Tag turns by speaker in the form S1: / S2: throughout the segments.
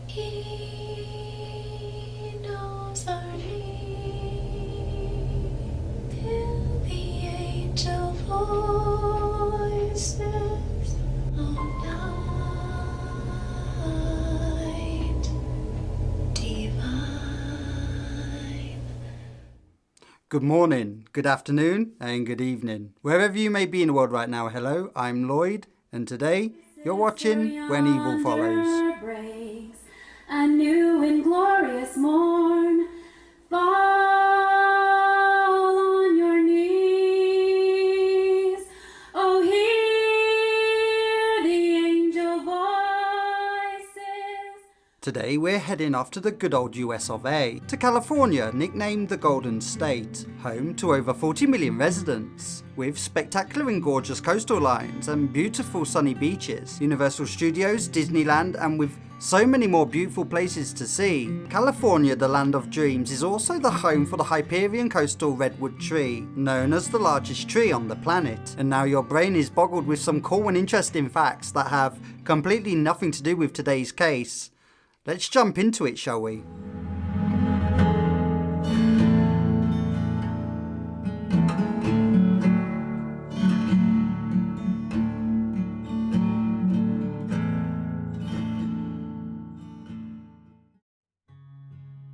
S1: He knows our name till the angel voices of night divine.
S2: Good morning, good afternoon, and good evening. Wherever you may be in the world right now, hello, I'm Lloyd, and today you're watching When Evil Follows.
S1: Breaks a new and glorious morn. Fall on your knees. Oh, hear the angel voices.
S2: Today we're heading off to the good old US of A, to California, nicknamed the Golden State, home to over 40 million residents. With spectacular and gorgeous coastal lines and beautiful sunny beaches, Universal Studios, Disneyland, and with so many more beautiful places to see, California, the land of dreams, is also the home for the Hyperion coastal redwood tree, known as the largest tree on the planet. And now your brain is boggled with some cool and interesting facts that have completely nothing to do with today's case. Let's jump into it, shall we?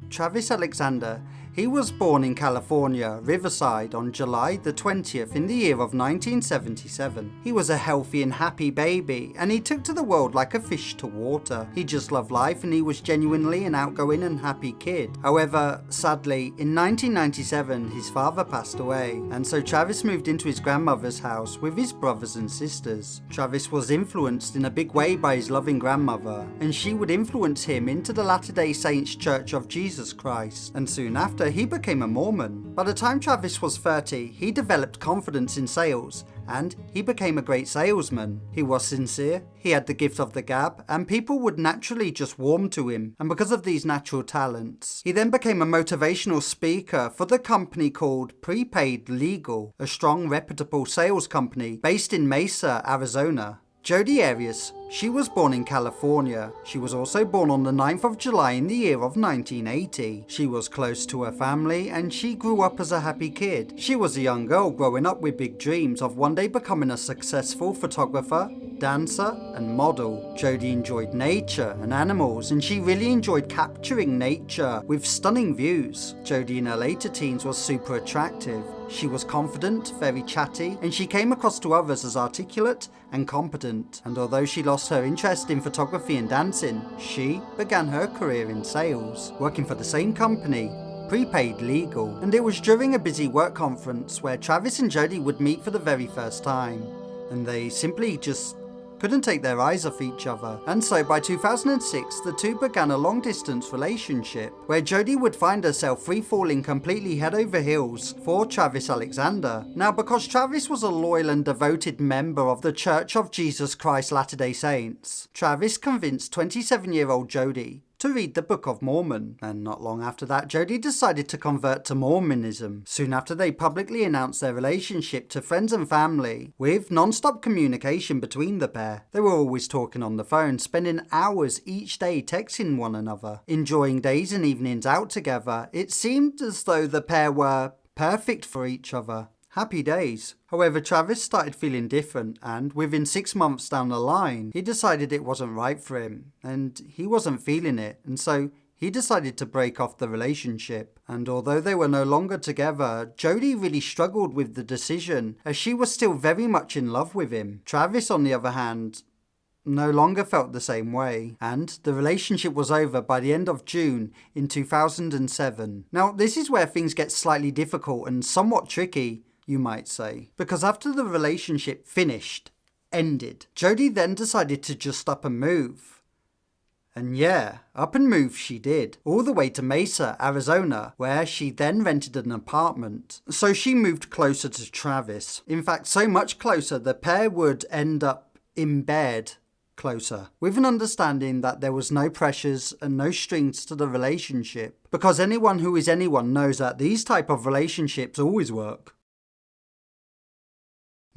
S2: Travis Alexander, he was born in California, Riverside, on July the 20th in the year of 1977. He was a healthy and happy baby, and he took to the world like a fish to water. He just loved life, and he was genuinely an outgoing and happy kid. However, sadly, in 1997 his father passed away, and so Travis moved into his grandmother's house with his brothers and sisters. Travis was influenced in a big way by his loving grandmother, and she would influence him into the Latter-day Saints Church of Jesus Christ, and soon after he became a Mormon. By the time Travis was 30, he developed confidence in sales, and he became a great salesman. He was sincere, he had the gift of the gab, and people would naturally just warm to him. And because of these natural talents, he then became a motivational speaker for the company called Prepaid Legal, a strong, reputable sales company based in Mesa, Arizona. Jodi Arias, she was born in California. She was also born on the 9th of July in the year of 1980. She was close to her family, and she grew up as a happy kid. She was a young girl growing up with big dreams of one day becoming a successful photographer, dancer, and model. Jodi enjoyed nature and animals, and she really enjoyed capturing nature with stunning views. Jodi in her later teens was super attractive. She was confident, very chatty, and she came across to others as articulate and competent. And although she lost her interest in photography and dancing, she began her career in sales, working for the same company, Prepaid Legal. And it was during a busy work conference where Travis and Jodi would meet for the very first time, and they simply just couldn't take their eyes off each other. And so by 2006, the two began a long-distance relationship, where Jodi would find herself free-falling completely head over heels for Travis Alexander. Now, because Travis was a loyal and devoted member of the Church of Jesus Christ Latter-day Saints, Travis convinced 27-year-old Jodi to read the Book of Mormon, and not long after that, Jodi decided to convert to Mormonism. Soon after, they publicly announced their relationship to friends and family, with non-stop communication between the pair. They were always talking on the phone, spending hours each day texting one another, enjoying days and evenings out together. It seemed as though the pair were perfect for each other. Happy days. However, Travis started feeling different, and within 6 months down the line, he decided it wasn't right for him, and he wasn't feeling it, and so he decided to break off the relationship. And although they were no longer together, Jodi really struggled with the decision, as she was still very much in love with him. Travis, on the other hand, no longer felt the same way, and the relationship was over by the end of June in 2007. Now, this is where things get slightly difficult and somewhat tricky, you might say, because after the relationship ended, Jodi then decided to just up and move. And yeah, up and move she did, all the way to Mesa, Arizona, where she then rented an apartment. So she moved closer to Travis. In fact, so much closer, the pair would end up in bed closer, with an understanding that there was no pressures and no strings to the relationship, because anyone who is anyone knows that these type of relationships always work.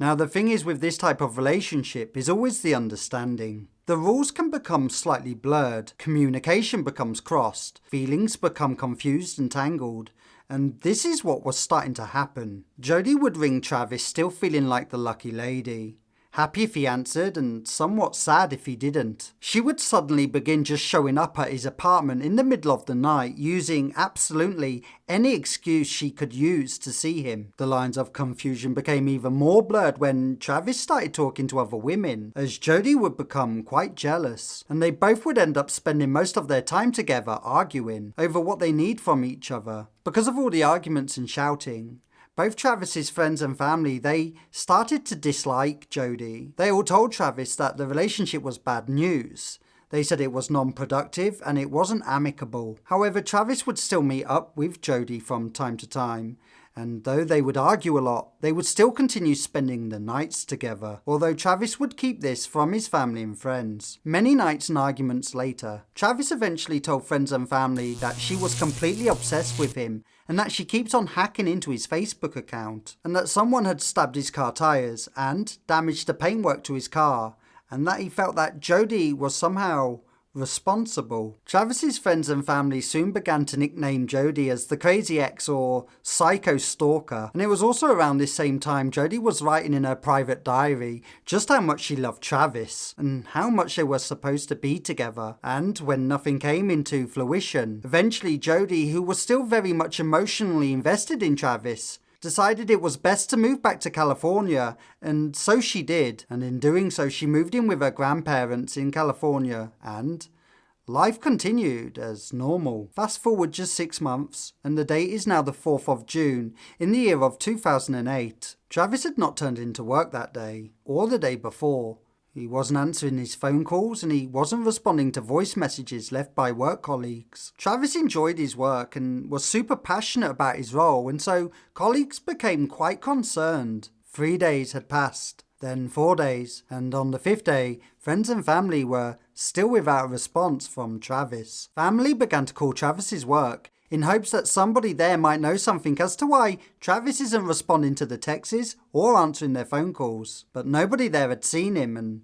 S2: Now the thing is with this type of relationship is always the understanding. The rules can become slightly blurred, communication becomes crossed, feelings become confused and tangled, and this is what was starting to happen. Jodi would ring Travis still feeling like the lucky lady. Happy if he answered and somewhat sad if he didn't. She would suddenly begin just showing up at his apartment in the middle of the night, using absolutely any excuse she could use to see him. The lines of confusion became even more blurred when Travis started talking to other women, as Jodi would become quite jealous, and they both would end up spending most of their time together arguing over what they need from each other. Because of all the arguments and shouting, both Travis's friends and family, they started to dislike Jodi. They all told Travis that the relationship was bad news. They said it was non-productive and it wasn't amicable. However, Travis would still meet up with Jodi from time to time, and though they would argue a lot, they would still continue spending the nights together, although Travis would keep this from his family and friends. Many nights and arguments later, Travis eventually told friends and family that she was completely obsessed with him and that she keeps on hacking into his Facebook account, and that someone had stabbed his car tyres and damaged the paintwork to his car, and that he felt that Jodi was somehow responsible. Travis's friends and family soon began to nickname Jodi as the Crazy Ex or Psycho Stalker, and it was also around this same time Jodi was writing in her private diary just how much she loved Travis and how much they were supposed to be together. And when nothing came into fruition, eventually Jodi, who was still very much emotionally invested in Travis, decided it was best to move back to California, and so she did, and in doing so she moved in with her grandparents in California, and life continued as normal. Fast forward just 6 months, and the date is now the 4th of June in the year of 2008. Travis had not turned into work that day, or the day before. He wasn't answering his phone calls and he wasn't responding to voice messages left by work colleagues. Travis enjoyed his work and was super passionate about his role, and so colleagues became quite concerned. 3 days had passed, then 4 days, and on the 5th day, friends and family were still without a response from Travis. Family began to call Travis's work in hopes that somebody there might know something as to why Travis isn't responding to the texts or answering their phone calls. But nobody there had seen him and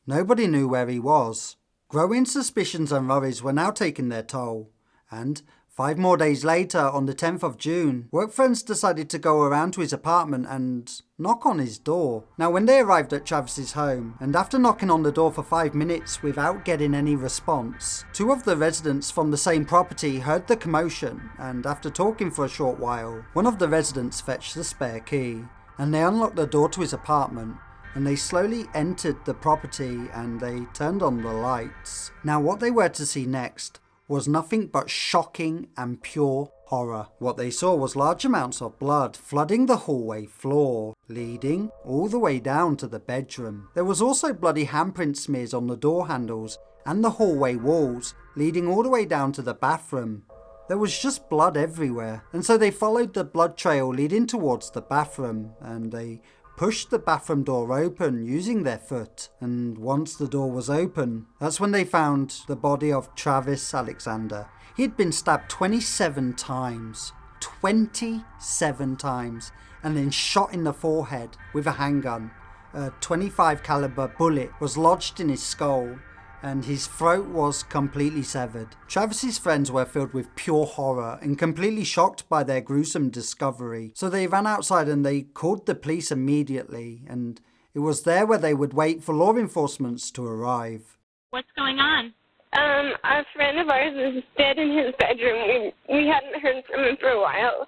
S2: nobody knew where he was. Growing suspicions and worries were now taking their toll, and 5 more days later, on the 10th of June, work friends decided to go around to his apartment and knock on his door. Now when they arrived at Travis's home, and after knocking on the door for 5 minutes without getting any response, 2 of the residents from the same property heard the commotion, and after talking for a short while, one of the residents fetched the spare key, and they unlocked the door to his apartment, and they slowly entered the property and they turned on the lights. Now what they were to see next was nothing but shocking and pure horror. What they saw was large amounts of blood flooding the hallway floor, leading all the way down to the bedroom. There was also bloody handprint smears on the door handles and the hallway walls, leading all the way down to the bathroom. There was just blood everywhere, and so they followed the blood trail leading towards the bathroom, and they pushed the bathroom door open using their foot, and once the door was open, that's when they found the body of Travis Alexander. He had been stabbed 27 times, 27 times, and then shot in the forehead with a handgun. A .25 caliber bullet was lodged in his skull, and his throat was completely severed. Travis's friends were filled with pure horror and completely shocked by their gruesome discovery, so they ran outside and they called the police immediately, and it was there where they would wait for law enforcement to arrive.
S3: What's going on?
S4: A friend of ours is dead in his bedroom. We hadn't heard from him for a while.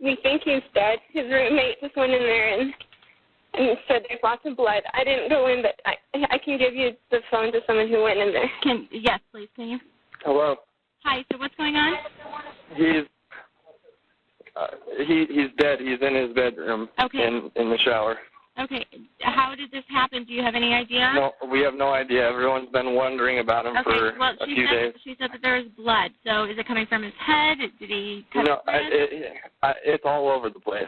S4: We think he's dead. His roommate just went in there and said there's lots of blood. I didn't go in, but I can give you the phone to someone who went in there.
S3: Yes, please, can you?
S5: Hello.
S3: Hi, so what's going on?
S5: He's dead. He's in his bedroom.
S3: Okay.
S5: In the shower.
S3: Okay. How did this happen? Do you have any idea?
S5: No, we have no idea. Everyone's been wondering about him for a few days.
S3: She said that there was blood. So is it coming from his head? Did he cut his wrist?
S5: It's all over the place.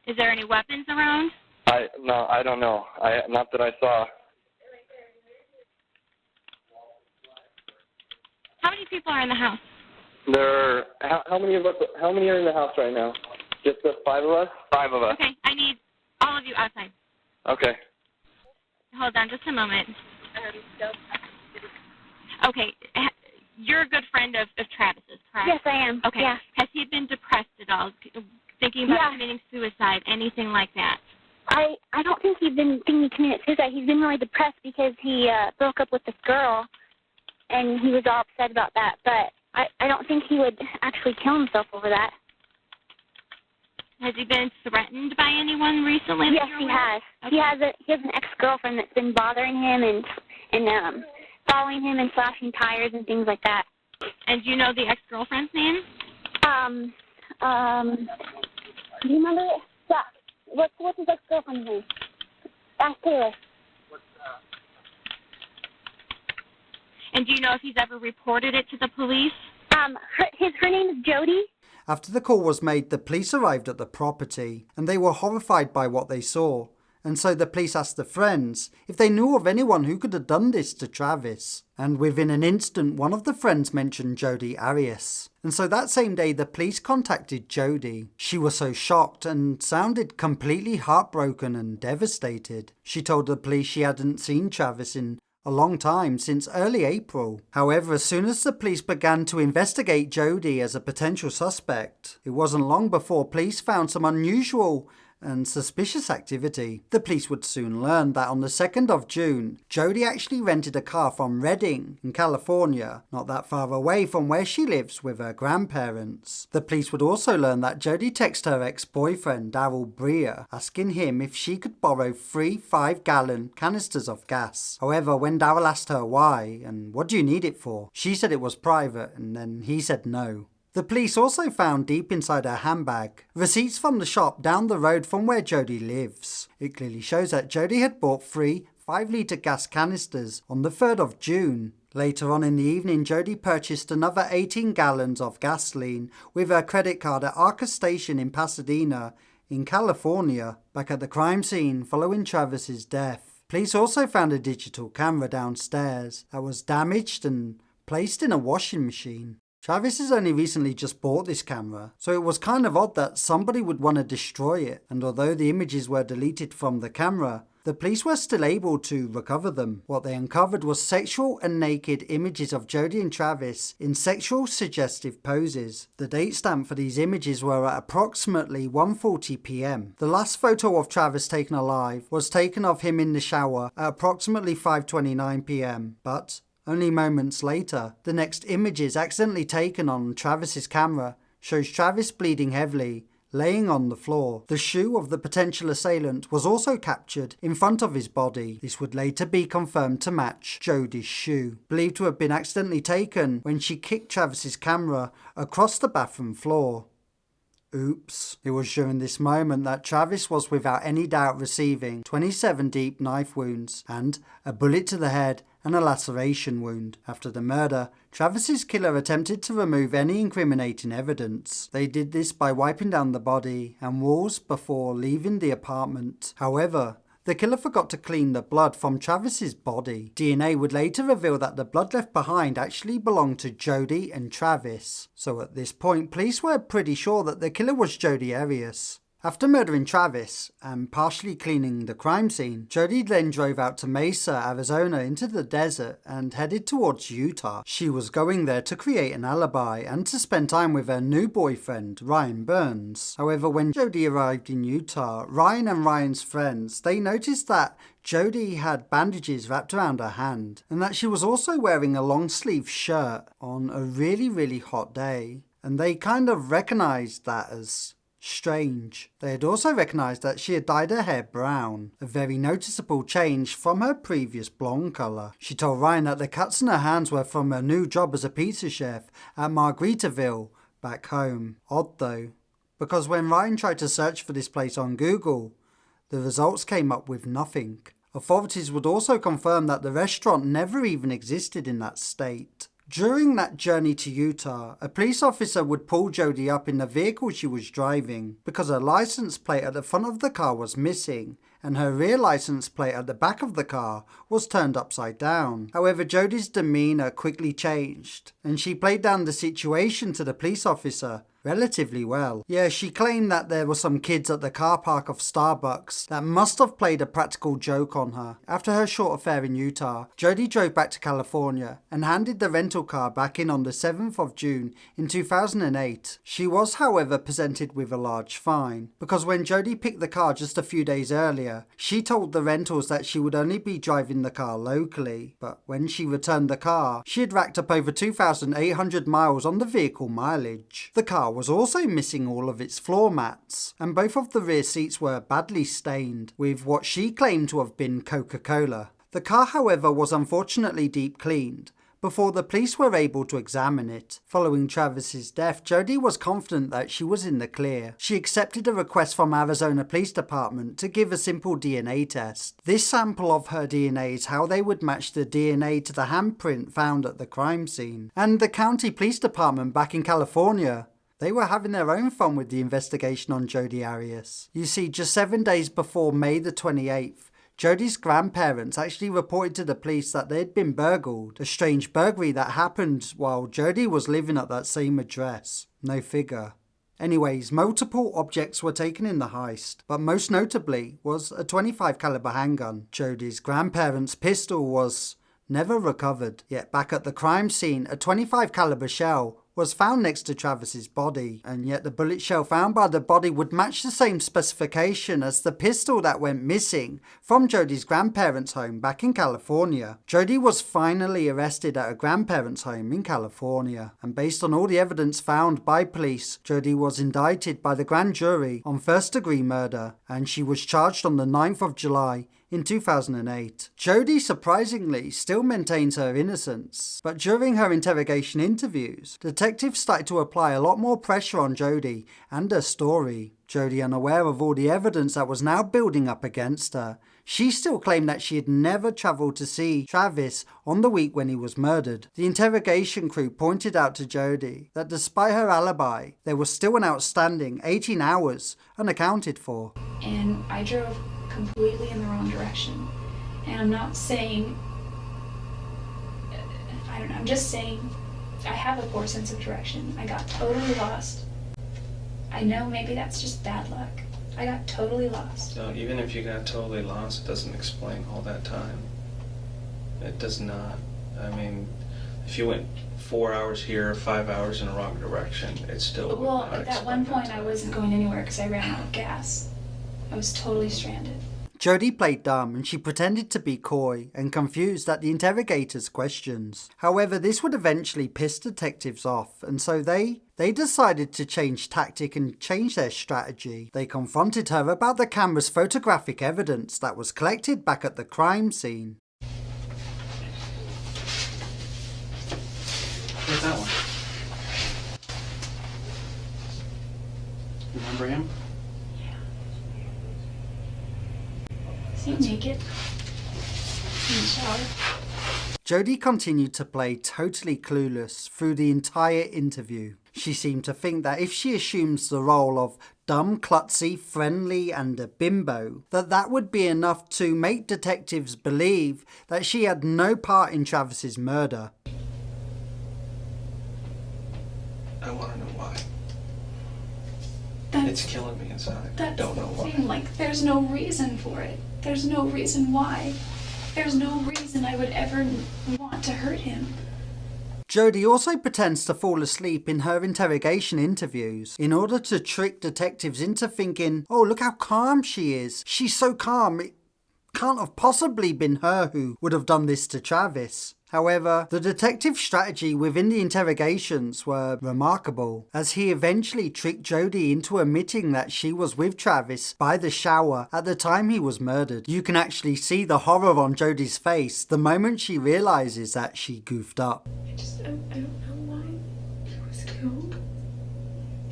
S3: Is there any weapons around?
S5: I don't know. Not that I saw.
S3: How many people are in the house?
S5: How many are in the house right now? Just the 5 of us? 5 of us.
S3: Okay, I need All of you outside.
S5: Okay.
S3: Hold on just a moment. Okay. You're a good friend of Travis's, correct?
S6: Yes, I am.
S3: Okay.
S6: Yeah.
S3: Has he been depressed at all? Thinking about committing suicide, anything like that?
S6: I don't think he's been thinking he committed suicide. He's been really depressed because he broke up with this girl, and he was all upset about that. But I don't think he would actually kill himself over that.
S3: Has he been threatened by anyone recently?
S6: Yes, he has. Okay. He has an ex-girlfriend that's been bothering him and following him and slashing tires and things like that.
S3: And do you know the ex-girlfriend's name?
S6: Do you remember it? Yeah. What's his ex-girlfriend's name? Ask Taylor.
S3: And do you know if he's ever reported it to the police?
S6: Her name is Jodi.
S2: After the call was made, the police arrived at the property, and they were horrified by what they saw. And so the police asked the friends if they knew of anyone who could have done this to Travis. And within an instant, one of the friends mentioned Jodi Arias. And so that same day, the police contacted Jodi. She was so shocked and sounded completely heartbroken and devastated. She told the police she hadn't seen Travis in a long time, since early April. However, as soon as the police began to investigate Jodi as a potential suspect, it wasn't long before police found some unusual and suspicious activity. The police would soon learn that on the 2nd of June, Jodi actually rented a car from Redding in California, not that far away from where she lives with her grandparents. The police would also learn that Jodi texted her ex-boyfriend Wayne Breier, asking him if she could borrow 3 5-gallon canisters of gas. However, when Darryl asked her why and what do you need it for, she said it was private, and then he said no. The police also found deep inside her handbag receipts from the shop down the road from where Jodi lives. It clearly shows that Jodi had bought 3 5-litre gas canisters on the 3rd of June. Later on in the evening, Jodi purchased another 18 gallons of gasoline with her credit card at Arca Station in Pasadena, in California, back at the crime scene following Travis's death. Police also found a digital camera downstairs that was damaged and placed in a washing machine. Travis has only recently just bought this camera, so it was kind of odd that somebody would want to destroy it, and although the images were deleted from the camera, the police were still able to recover them. What they uncovered was sexual and naked images of Jodi and Travis in sexual suggestive poses. The date stamp for these images were at approximately 1:40 p.m. The last photo of Travis taken alive was taken of him in the shower at approximately 5:29 p.m, but only moments later, the next images accidentally taken on Travis's camera shows Travis bleeding heavily, laying on the floor. The shoe of the potential assailant was also captured in front of his body. This would later be confirmed to match Jodi's shoe, believed to have been accidentally taken when she kicked Travis's camera across the bathroom floor. Oops. It was during this moment that Travis was without any doubt receiving 27 deep knife wounds and a bullet to the head and a laceration wound. After the murder, Travis's killer attempted to remove any incriminating evidence. They did this by wiping down the body and walls before leaving the apartment. However, the killer forgot to clean the blood from Travis's body. DNA would later reveal that the blood left behind actually belonged to Jodi and Travis. So at this point, police were pretty sure that the killer was Jodi Arias. After murdering Travis and partially cleaning the crime scene, Jodi then drove out to Mesa, Arizona into the desert and headed towards Utah. She was going there to create an alibi and to spend time with her new boyfriend, Ryan Burns. However, when Jodi arrived in Utah, Ryan and Ryan's friends, they noticed that Jodi had bandages wrapped around her hand and that she was also wearing a long sleeve shirt on a really hot day. And they kind of recognized that as strange. They had also recognised that she had dyed her hair brown, a very noticeable change from her previous blonde colour. She told Ryan that the cuts in her hands were from her new job as a pizza chef at Margaritaville back home. Odd though, because when Ryan tried to search for this place on Google, the results came up with nothing. Authorities would also confirm that the restaurant never even existed in that state. During that journey to Utah, a police officer would pull Jodi up in the vehicle she was driving because her license plate at the front of the car was missing and her rear license plate at the back of the car was turned upside down. However, Jodi's demeanour quickly changed and she played down the situation to the police officer, relatively well. Yeah, she claimed that there were some kids at the car park of Starbucks that must have played a practical joke on her. After her short affair in Utah, Jodi drove back to California and handed the rental car back in on the 7th of June in 2008. She was, however, presented with a large fine, because when Jodi picked the car just a few days earlier, she told the rentals that she would only be driving the car locally, but when she returned the car, she had racked up over 2,800 miles on the vehicle mileage. The car was also missing all of its floor mats, and both of the rear seats were badly stained with what she claimed to have been Coca-Cola. The car, however, was unfortunately deep cleaned before the police were able to examine it. Following Travis's death, Jodi was confident that she was in the clear. She accepted a request from Arizona Police Department to give a simple DNA test. This sample of her DNA is how they would match the DNA to the handprint found at the crime scene. And the county police department back in California, they were having their own fun with the investigation on Jodi Arias. You see, just 7 days before May the 28th, Jodi's grandparents actually reported to the police that they had been burgled, a strange burglary that happened while Jodi was living at that same address. No figure. Anyways, multiple objects were taken in the heist, but most notably was a .25 caliber handgun. Jodi's grandparents' pistol was never recovered, yet back at the crime scene, a .25 caliber shell was found next to Travis's body, and yet the bullet shell found by the body would match the same specification as the pistol that went missing from Jodi's grandparents' home back in California. Jodi was finally arrested at her grandparents' home in California, and based on all the evidence found by police, Jodi was indicted by the grand jury on first-degree murder, and she was charged on the 9th of July in 2008. Jodi surprisingly still maintains her innocence, but during her interrogation interviews, detectives started to apply a lot more pressure on Jodi and her story. Jodi, unaware of all the evidence that was now building up against her, she still claimed that she had never travelled to see Travis on the week when he was murdered. The interrogation crew pointed out to Jodi that despite her alibi, there was still an outstanding 18 hours unaccounted for.
S7: And I drove completely in the wrong direction. And I'm not saying, I don't know, I'm just saying I have a poor sense of direction. I got totally lost. I know maybe that's just bad luck. I got totally lost.
S8: No, even if you got totally lost, it doesn't explain all that time. It does not. I mean, if you went 4 hours here, 5 hours in the wrong direction, it still would
S7: Well,
S8: not
S7: at that
S8: explain
S7: one point
S8: time.
S7: I wasn't going anywhere because I ran out of gas. I was totally stranded.
S2: Jodi played dumb and she pretended to be coy and confused at the interrogators' questions. However, this would eventually piss detectives off, and so they decided to change tactic and change their strategy. They confronted her about the camera's photographic evidence that was collected back at the crime scene.
S9: Where's that one? Remember him?
S7: Is he naked? In the shower?
S2: Jodi continued to play totally clueless through the entire interview. She seemed to think that if she assumes the role of dumb, klutzy, friendly and a bimbo, that would be enough to make detectives believe that she had no part in Travis's murder.
S8: I want to know why.
S7: That's,
S8: It's killing me inside. I
S7: that's
S8: don't know
S7: the
S8: why.
S7: thing. Like, there's no reason for it. There's no reason why. There's no reason I would ever want to hurt him.
S2: Jodi also pretends to fall asleep in her interrogation interviews in order to trick detectives into thinking, oh, look how calm she is. She's so calm, it can't have possibly been her who would have done this to Travis. However, the detective's strategy within the interrogations were remarkable, as he eventually tricked Jodi into admitting that she was with Travis by the shower at the time he was murdered. You can actually see the horror on Jodi's face the moment she realizes that she goofed up.
S7: I don't know why he was killed.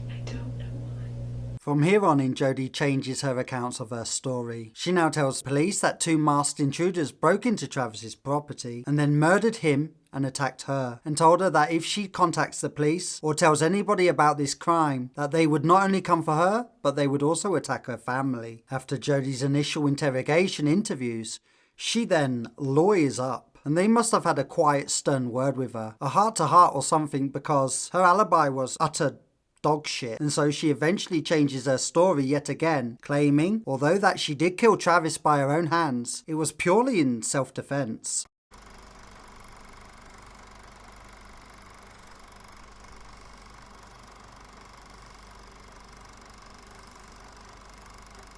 S7: I don't know why.
S2: From here on in, Jodi changes her accounts of her story. She now tells police that 2 masked intruders broke into Travis's property and then murdered him and attacked her, and told her that if she contacts the police or tells anybody about this crime, that they would not only come for her, but they would also attack her family. After Jodi's initial interrogation interviews, she then lawyers up, and they must have had a quiet, stern word with her, a heart-to-heart or something, because her alibi was utter dog shit, and so she eventually changes her story yet again, claiming, although that she did kill Travis by her own hands, it was purely in self-defense.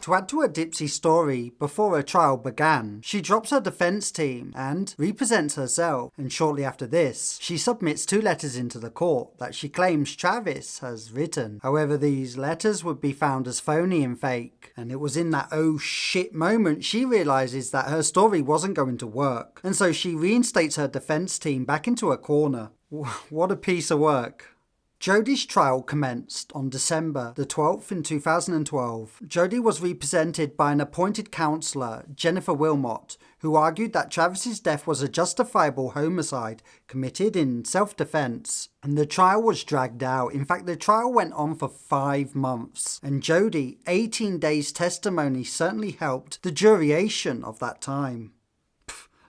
S2: To add to her Dipsy story, before her trial began, she drops her defense team and represents herself, and shortly after this, she submits 2 letters into the court that she claims Travis has written. However, these letters would be found as phony and fake, and it was in that oh shit moment she realizes that her story wasn't going to work, and so she reinstates her defense team back into a corner. What a piece of work. Jodi's trial commenced on December the 12th in 2012. Jodi was represented by an appointed counsellor, Jennifer Wilmot, who argued that Travis's death was a justifiable homicide committed in self-defense. And the trial was dragged out. In fact, the trial went on for 5 months. And Jodi, 18 days testimony certainly helped the duration of that time.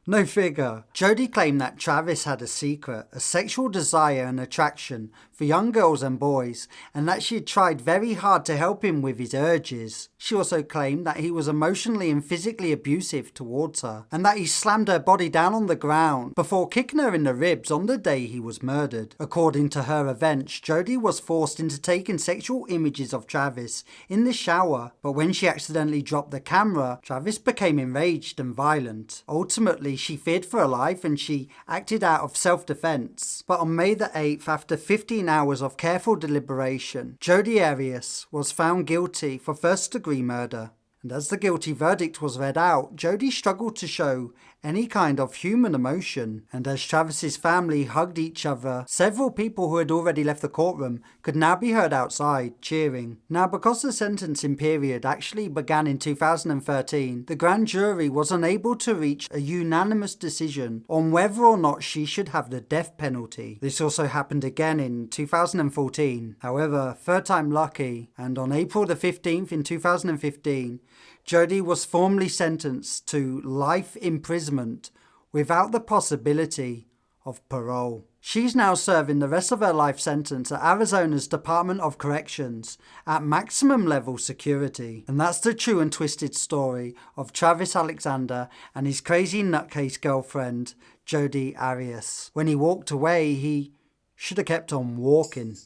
S2: No figure. Jodi claimed that Travis had a secret, a sexual desire and attraction for young girls and boys, and that she had tried very hard to help him with his urges. She also claimed that he was emotionally and physically abusive towards her, and that he slammed her body down on the ground before kicking her in the ribs on the day he was murdered. According to her events, Jodi was forced into taking sexual images of Travis in the shower, but when she accidentally dropped the camera, Travis became enraged and violent. Ultimately, she feared for her life and she acted out of self-defense. But on May the 8th, after 15 hours of careful deliberation, Jodi Arias was found guilty for first-degree murder. And as the guilty verdict was read out, Jodi struggled to show any kind of human emotion. And as Travis's family hugged each other, several people who had already left the courtroom could now be heard outside cheering. Now, because the sentencing period actually began in 2013, the grand jury was unable to reach a unanimous decision on whether or not she should have the death penalty. This also happened again in 2014. However, third time lucky, and on April the 15th in 2015, Jodi was formally sentenced to life imprisonment without the possibility of parole. She's now serving the rest of her life sentence at Arizona's Department of Corrections at maximum level security. And that's the true and twisted story of Travis Alexander and his crazy nutcase girlfriend, Jodi Arias. When he walked away, he should have kept on walking.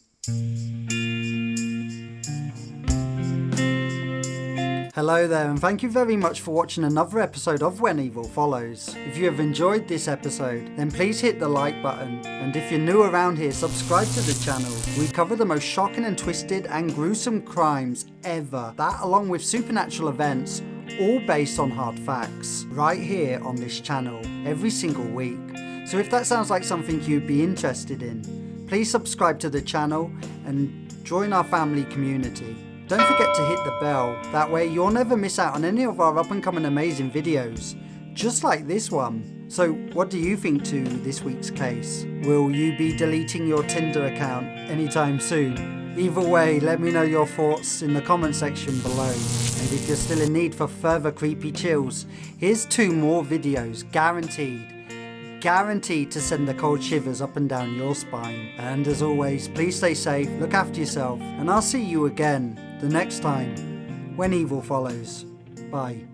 S2: Hello there, and thank you very much for watching another episode of When Evil Follows. If you have enjoyed this episode, then please hit the like button, and if you're new around here, subscribe to the channel. We cover the most shocking and twisted and gruesome crimes ever, that along with supernatural events, all based on hard facts, right here on this channel, every single week. So if that sounds like something you'd be interested in, please subscribe to the channel and join our family community. Don't forget to hit the bell, that way you'll never miss out on any of our up and coming amazing videos, just like this one. So what do you think to this week's case? Will you be deleting your Tinder account anytime soon? Either way, let me know your thoughts in the comment section below. And if you're still in need for further creepy chills, here's 2 more videos, guaranteed to send the cold shivers up and down your spine. And as always, please stay safe, look after yourself, and I'll see you again the next time when evil follows. Bye.